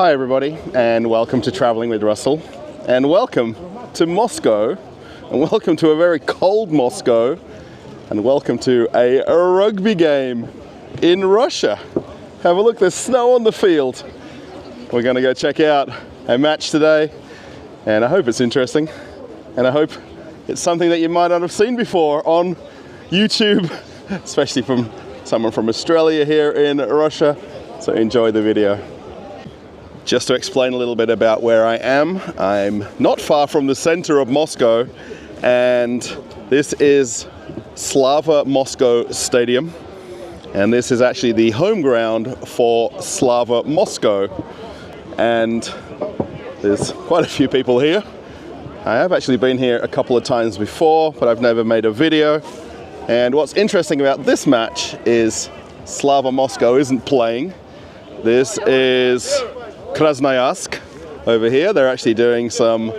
Hi everybody, and welcome to Traveling with Russell, and welcome to Moscow, and welcome to a very cold Moscow, and welcome to a rugby game in Russia. Have a look, there's snow on the field. We're going to go check out a match today, and I hope it's interesting, and I hope it's something that you might not have seen before on YouTube, especially from someone from Australia here in Russia. So enjoy the video. Just to explain a little bit about where I am, I'm not far from the center of Moscow, and this is Slava Moscow Stadium, and this is actually the home ground for Slava Moscow, and there's quite a few people here. I have actually been here a couple of times before, but I've never made a video. And what's interesting about this match is Slava Moscow isn't playing. This is Krasny Yar over here. They're actually doing some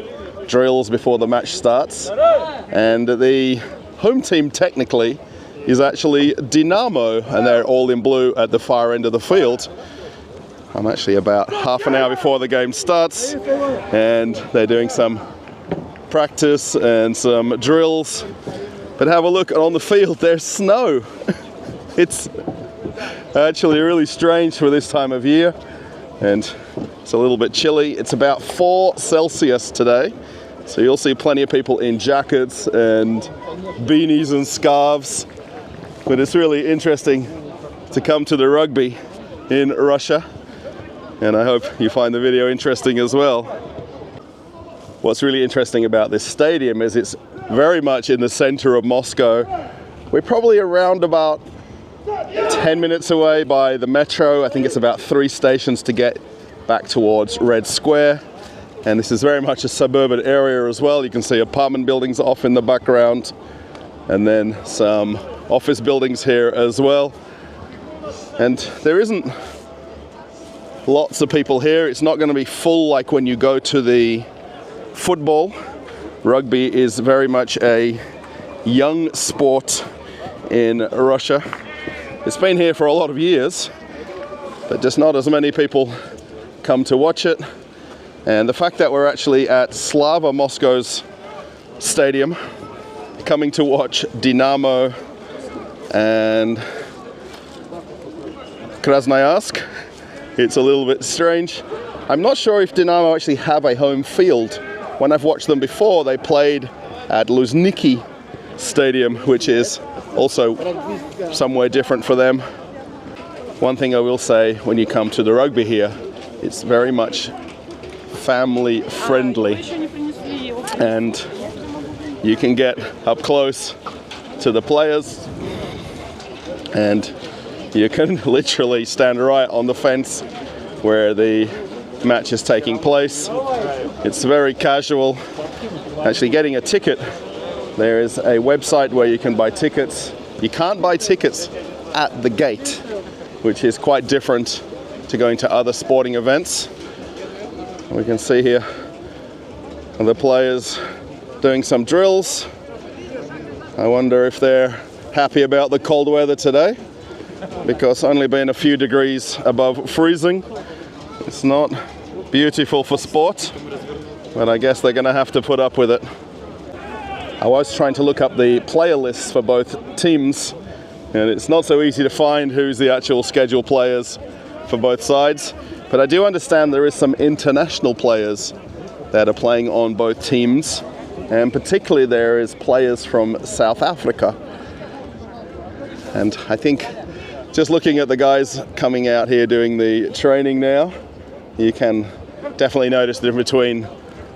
drills before the match starts. And the home team technically is actually Dynamo, and they're all in blue at the far end of the field. I'm actually about half an hour before the game starts, and they're doing some practice and some drills. But have a look on the field, there's snow. It's actually really strange for this time of year, and it's a little bit chilly. It's about 4 Celsius today, so you'll see plenty of people in jackets and beanies and scarves. But it's really interesting to come to the rugby in Russia, and I hope you find the video interesting as well. What's really interesting about this stadium is it's very much in the center of Moscow. We're probably around about 10 minutes away by the metro. I think it's about 3 stations to get back towards Red Square. And this is very much a suburban area as well. You can see apartment buildings off in the background, and then some office buildings here as well. And there isn't lots of people here. It's not going to be full like when you go to the football. Rugby is very much a young sport in Russia. It's been here for a lot of years, but just not as many people come to watch it. And the fact that we're actually at Slava Moscow's stadium, coming to watch Dynamo and Krasny Yar, it's a little bit strange. I'm not sure if Dynamo actually have a home field. When I've watched them before, they played at Luzhniki Stadium, which is also somewhere different for them. One thing I will say, when you come to the rugby here, it's very much family friendly, and you can get up close to the players, and you can literally stand right on the fence where the match is taking place. It's very casual. Actually, getting a ticket, there is a website where you can buy tickets. You can't buy tickets at the gate, which is quite different to going to other sporting events. We can see here the players doing some drills. I wonder if they're happy about the cold weather today, because only being a few degrees above freezing, it's not beautiful for sport, but I guess they're going to have to put up with it. I was trying to look up the player lists for both teams, and it's not so easy to find who's the actual scheduled players for both sides. But I do understand there is some international players that are playing on both teams, and particularly there is players from South Africa. And I think just looking at the guys coming out here doing the training now, you can definitely notice the difference between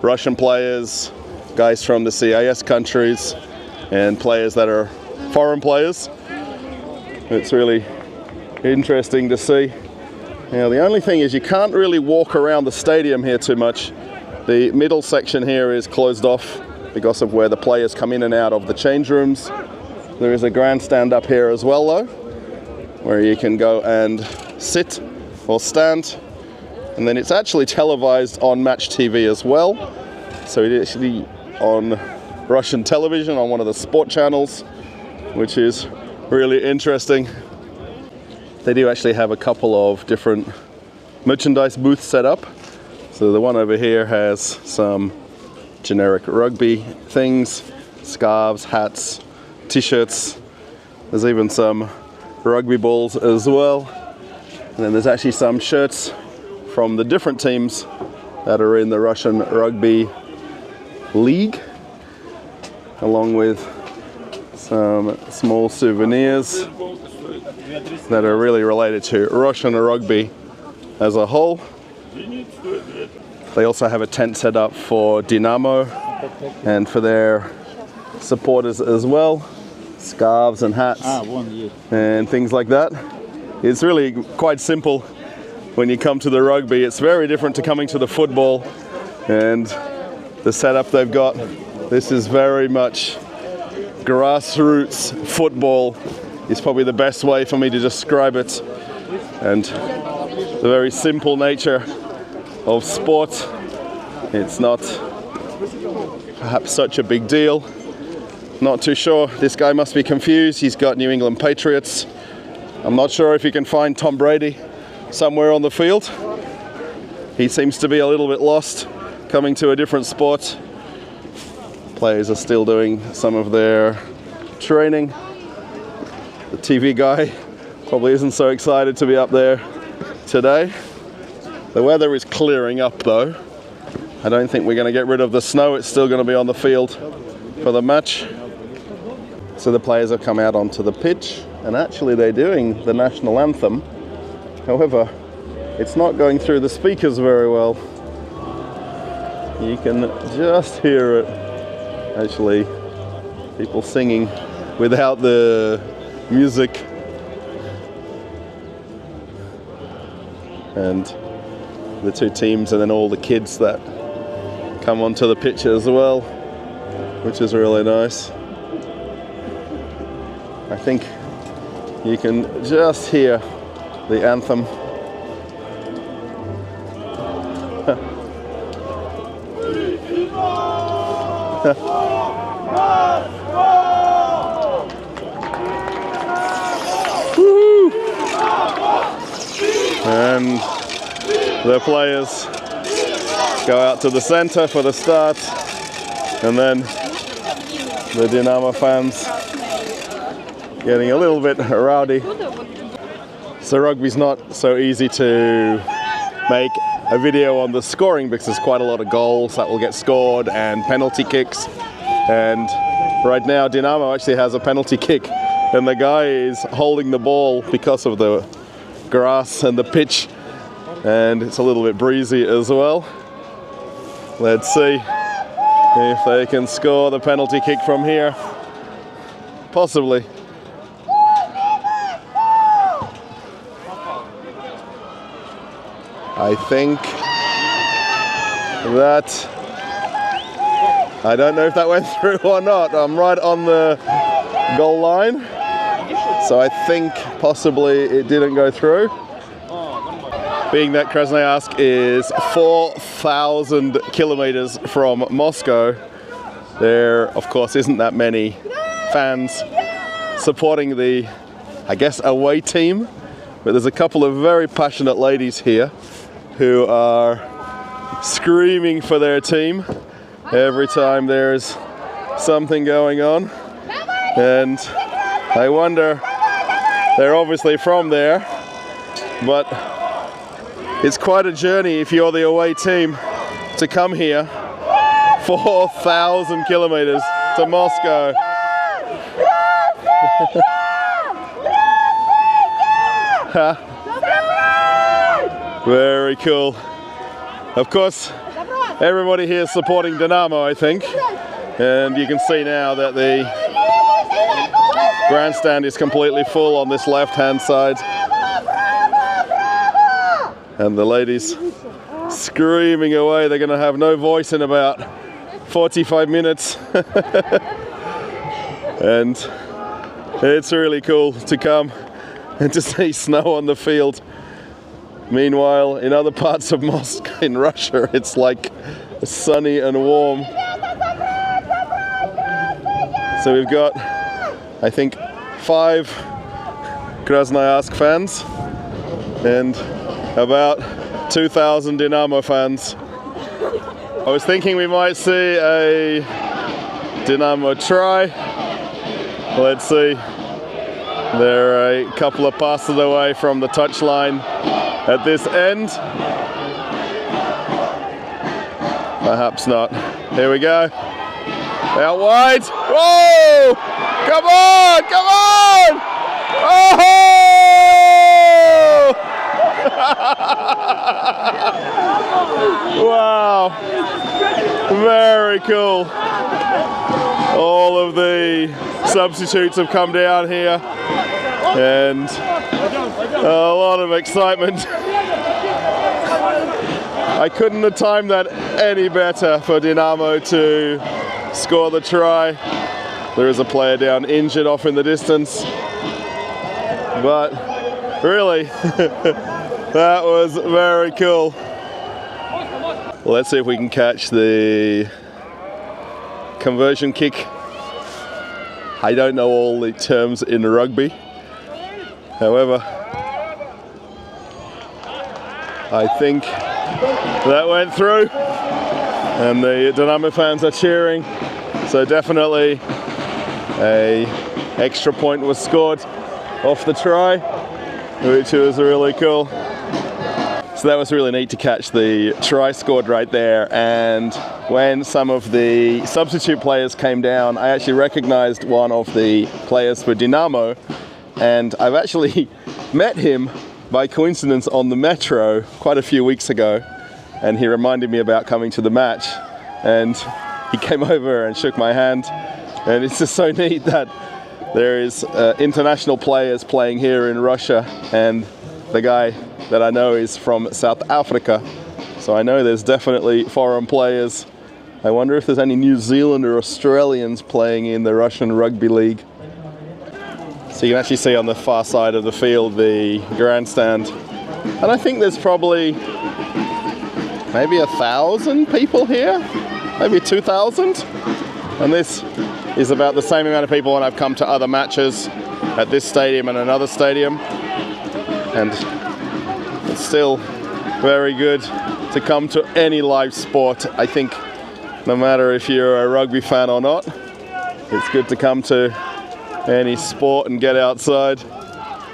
Russian players, guys from the CIS countries, and players that are foreign players. It's really interesting to see. Now, the only thing is you can't really walk around the stadium here too much. The middle section here is closed off because of where the players come in and out of the change rooms. There is a grandstand up here as well though, where you can go and sit or stand. And then it's actually televised on Match TV as well. So it is actually on Russian television on one of the sport channels, which is really interesting. They do actually have a couple of different merchandise booth set up. So the one over here has some generic rugby things, scarves, hats, t-shirts. There's even some rugby balls as well. And then there's actually some shirts from the different teams that are in the Russian Rugby League, along with some small souvenirs that are really related to Russian rugby as a whole. They also have a tent set up for Dynamo and for their supporters as well. Scarves and hats and things like that. It's really quite simple when you come to the rugby. It's very different to coming to the football, and the setup they've got. This is very much grassroots football. Is probably the best way for me to describe it, and the very simple nature of sport. It's not perhaps such a big deal. Not too sure. This guy must be confused. He's got New England Patriots. I'm not sure if you can find Tom Brady somewhere on the field. He seems to be a little bit lost, coming to a different sport. Players are still doing some of their training. The TV guy probably isn't so excited to be up there today. The weather is clearing up though. I don't think we're going to get rid of the snow. It's still going to be on the field for the match. So the players have come out onto the pitch, and actually they're doing the national anthem. However, it's not going through the speakers very well. You can just hear it. Actually, people singing without the music. And the two teams, and then all the kids that come onto the pitch as well, which is really nice. I think you can just hear the anthem. And the players go out to the center for the start, and then the Dynamo fans getting a little bit rowdy. So rugby's not so easy to make a video on the scoring because there's quite a lot of goals that will get scored and penalty kicks. And right now Dynamo actually has a penalty kick, and the guy is holding the ball because of the grass and the pitch, and it's a little bit breezy as well. Let's see if they can score the penalty kick from here. Possibly. I think that, I don't know if that went through or not. I'm right on the goal line, so I think possibly it didn't go through. Being that Krasny Yar is 4,000 kilometers from Moscow, there of course isn't that many fans supporting the, I guess, away team, but there's a couple of very passionate ladies here who are screaming for their team every time there's something going on. And I wonder, they're obviously from there, but it's quite a journey if you're the away team to come here 4,000 kilometers to Moscow. Very cool. Of course, everybody here is supporting Dynamo, I think. And you can see now that the grandstand is completely full on this left-hand side. And the ladies screaming away. They're going to have no voice in about 45 minutes. And it's really cool to come and to see snow on the field. Meanwhile, in other parts of Moscow, in Russia, it's like sunny and warm. So we've got, I think, 5 Krasny Yar fans and about 2,000 Dynamo fans. I was thinking we might see a Dynamo try. Let's see. They're a couple of passes away from the touchline at this end. Perhaps not. Here we go. Out wide. Whoa! Come on! Come on! Oh! Wow. Very cool. All of the substitutes have come down here and a lot of excitement. I couldn't have timed that any better for Dynamo to score the try. There is a player down injured off in the distance, but really that was very cool. Well, let's see if we can catch the conversion kick. I don't know all the terms in rugby. However, I think that went through and the Dynamo fans are cheering. So definitely a extra point was scored off the try, which was really cool. So that was really neat to catch the try scored right there. And when some of the substitute players came down, I actually recognized one of the players for Dynamo, and I've actually met him by coincidence on the metro quite a few weeks ago, and he reminded me about coming to the match, and he came over and shook my hand. And it's just so neat that there is international players playing here in Russia, and the guy that I know is from South Africa, so I know there's definitely foreign players. I wonder if there's any New Zealand or Australians playing in the Russian Rugby League. So you can actually see on the far side of the field the grandstand, and I think there's probably maybe 1,000 people here, maybe 2,000, and this is about the same amount of people when I've come to other matches at this stadium and another stadium, and it's still very good to come to any live sport. I think no matter if you're a rugby fan or not, it's good to come to any sport and get outside.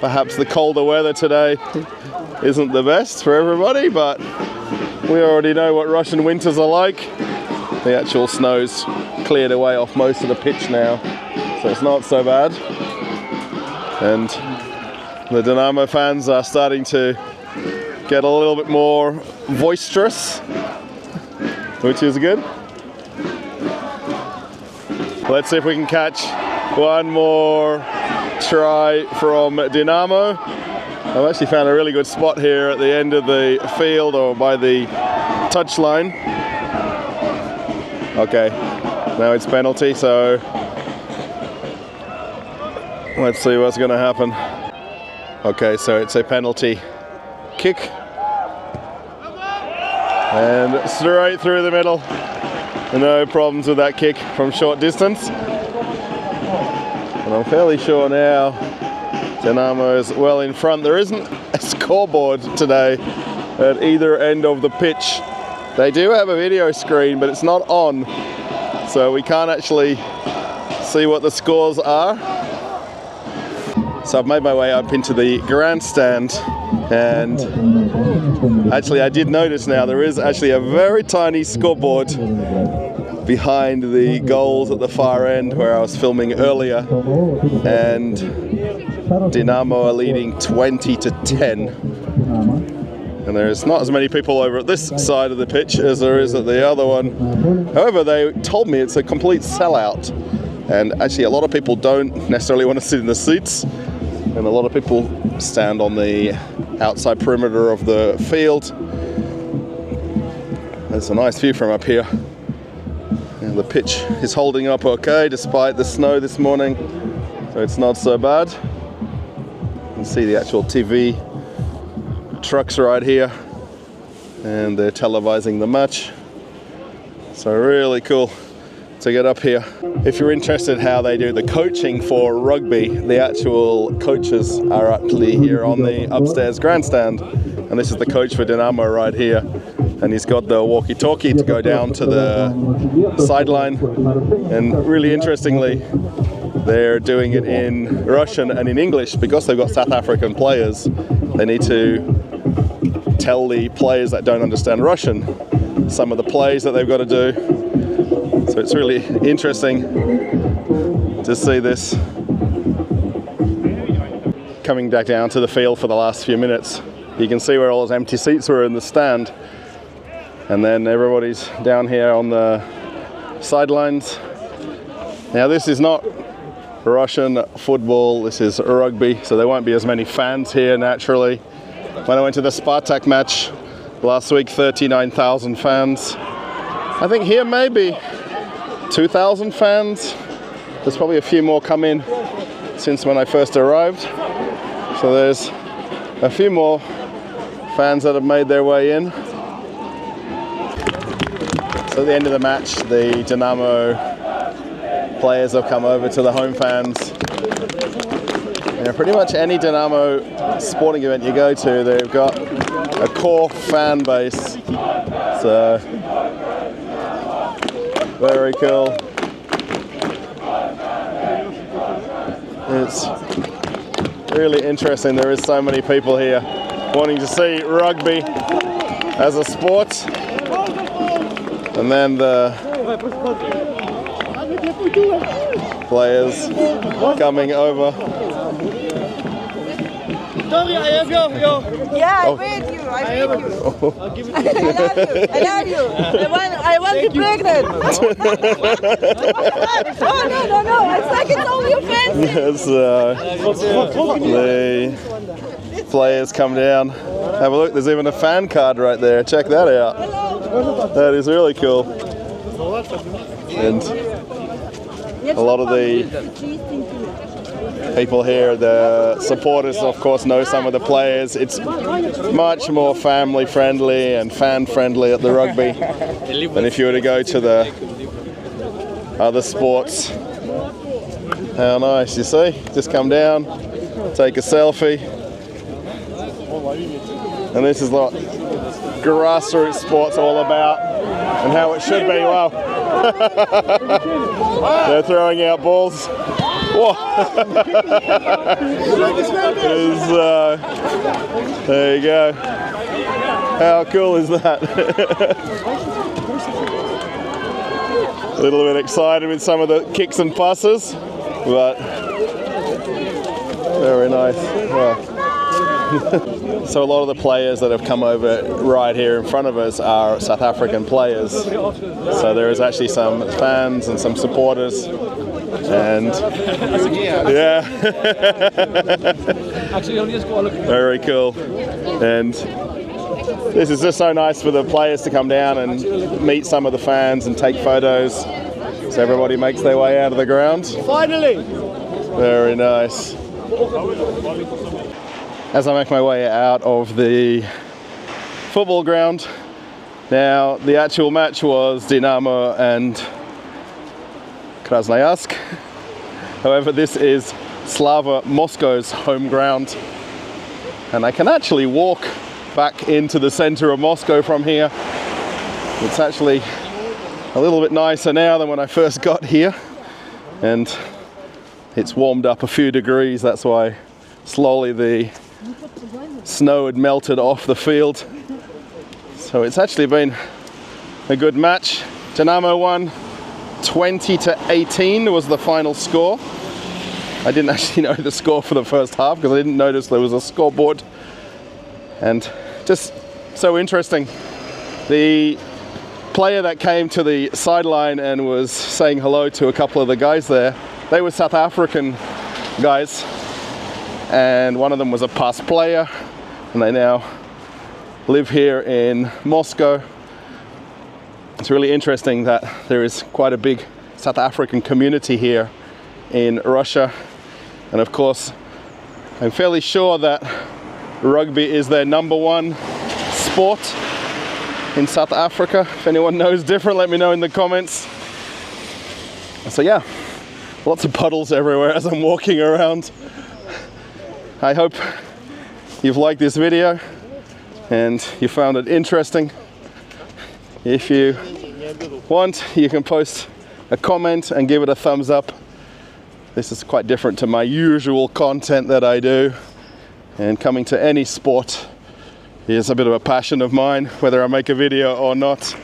Perhaps the colder weather today isn't the best for everybody, but we already know what Russian winters are like. The actual snow's cleared away off most of the pitch now, so it's not so bad. And the Dynamo fans are starting to get a little bit more boisterous, which is good. Let's see if we can catch one more try from Dynamo. I've actually found a really good spot here at the end of the field, or by the touchline. Okay, now it's penalty, so let's see what's going to happen. Okay, so it's a penalty kick, and straight through the middle. No problems with that kick from short distance. And I'm fairly sure now Dynamo is well in front. There isn't a scoreboard today at either end of the pitch. They do have a video screen, but it's not on, so we can't actually see what the scores are. So I've made my way up into the grandstand, and actually I did notice now there is actually a very tiny scoreboard behind the goals at the far end where I was filming earlier, and Dynamo are leading 20-10. And there's not as many people over at this side of the pitch as there is at the other one. However, they told me it's a complete sellout, and actually a lot of people don't necessarily want to sit in the seats, and a lot of people stand on the outside perimeter of the field. There's a nice view from up here. And the pitch is holding up okay despite the snow this morning, so it's not so bad. You can see the actual TV trucks right here, and they're televising the match. So really cool to get up here. If you're interested how they do the coaching for rugby, the actual coaches are actually here on the upstairs grandstand, And this is the coach for Dynamo right here. And he's got the walkie-talkie to go down to the sideline. And really interestingly, they're doing it in Russian and in English because they've got South African players. They need to tell the players that don't understand Russian some of the plays that they've got to do. So it's really interesting to see this. Coming back down to the field for the last few minutes, you can see where all those empty seats were in the stand. And then everybody's down here on the sidelines. Now this is not Russian football, this is rugby, so there won't be as many fans here naturally. When I went to the Spartak match last week, 39,000 fans. I think here maybe 2,000 fans. There's probably a few more come in since when I first arrived. So there's a few more fans that have made their way in. So at the end of the match, the Dynamo players have come over to the home fans. You know, pretty much any Dynamo sporting event you go to, they've got a core fan base. So very cool. It's really interesting. There is so many people here wanting to see rugby as a sport. And then the players coming over. Sorry, I have you. Yeah, I made you. I love you. I love you. I want to be pregnant. No. It's like it's all your friends. Yes, the players come down. Have a look, there's even a fan card right there. Check that out. That is really cool. And a lot of the people here, the supporters, of course, know some of the players. It's much more family friendly and fan friendly at the rugby than if you were to go to the other sports. How nice, you see? Just come down, take a selfie. And this is what grassroots sport's all about and how it should be. Wow. They're throwing out balls. Whoa. There you go. How cool is that? A little bit excited with some of the kicks and passes, but very nice. Wow. So a lot of the players that have come over right here in front of us are South African players. So there is actually some fans and some supporters. And yeah, very cool. And this is just so nice for the players to come down and meet some of the fans and take photos. So everybody makes their way out of the ground. Finally! Very nice. As I make my way out of the football ground, now the actual match was Dynamo and Krasny Yar. However, this is Slava Moskow's home ground, and I can actually walk back into the center of Moscow from here. It's actually a little bit nicer now than when I first got here, and it's warmed up a few degrees. That's why slowly the snow had melted off the field. So it's actually been a good match. Dynamo won 20-18 was the final score. I didn't actually know the score for the first half because I didn't notice there was a scoreboard. And just so interesting, the player that came to the sideline and was saying hello to a couple of the guys there, they were South African guys, and one of them was a past player, and they now live here in Moscow. It's really interesting that there is quite a big South African community here in Russia. And of course, I'm fairly sure that rugby is their #1 sport in South Africa. If anyone knows different, let me know in the comments. So yeah, lots of puddles everywhere as I'm walking around. I hope you've liked this video. and you found it interesting. If you want, you can post a comment and give it a thumbs up. This is quite different to my usual content that I do, and coming to any sport is a bit of a passion of mine, whether I make a video or not.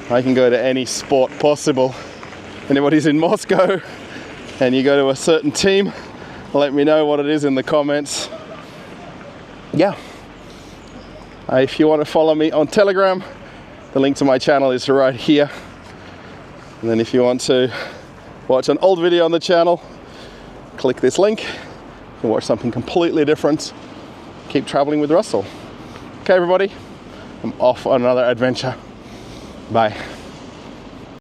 I can go to any sport possible. Anybody's in Moscow and you go to a certain team, let me know what it is in the comments. Yeah. If you want to follow me on Telegram, the link to my channel is right here. And then if you want to watch an old video on the channel, click this link. You can watch something completely different. Keep traveling with Russell. Okay, everybody, I'm off on another adventure. Bye.